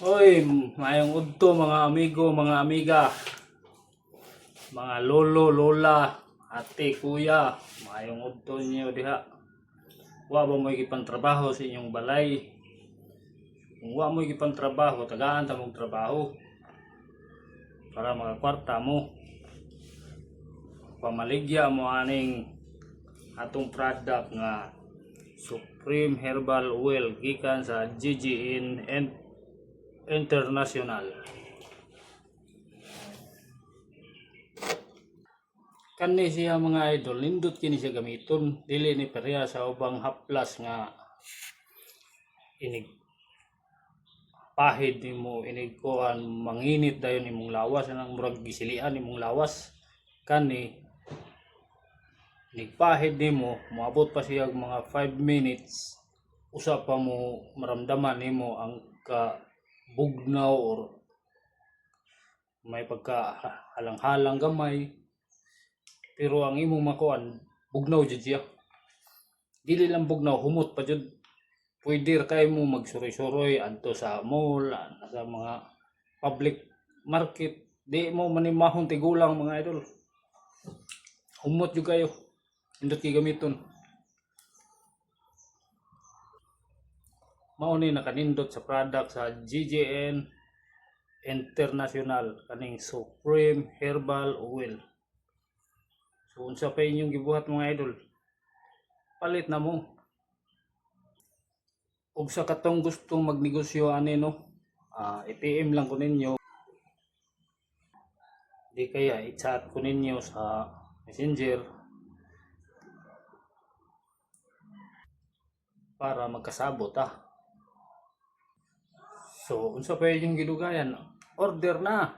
Oy, mayong udto mga amigo, mga amiga, mga lolo, lola, ate, kuya, mayong udto niyo diha. Wa ba mo trabaho sa inyong balay? Kung wa mo trabaho, tagaan ta mong trabaho para makakwarta mo. Pamaligya mo aning atong product nga Supreme Herbal Oil gikan sa GGN International. Kani siya mga idol, nindot kini siya gamiton, dili ni pareha sa ubang haplas nga inig pahid nimo, inig kuan manginit dayon imong lawas, anang murag gisilian imong lawas. Kani nigpahid nimo, moabot pa siya mga 5 minutes, usa pa mo maramdaman nimo ang bugnaw or may pagka halang-halang gamay, pero ang imong makuan bugnaw jud siya. Dili lang bugnaw, humot pa jud. Pwede kay mo magsuroy-suroy adto sa mall, sa mga public market, di mo manimahon tigulang mga idol. Humot jud kayo, indot kay gamiton. Mao ni nakanindot sa product sa GGN International kaning Supreme Herbal Oil. So unsa pa inyong gibuhat mga idol, palit na mo. Ug sa katong gustong magnegosyo ani no, i-PM lang ko ninyo, di kaya i-chat ko ninyo sa Messenger para magkasabot So unsa pa inyong gidugayan, order na.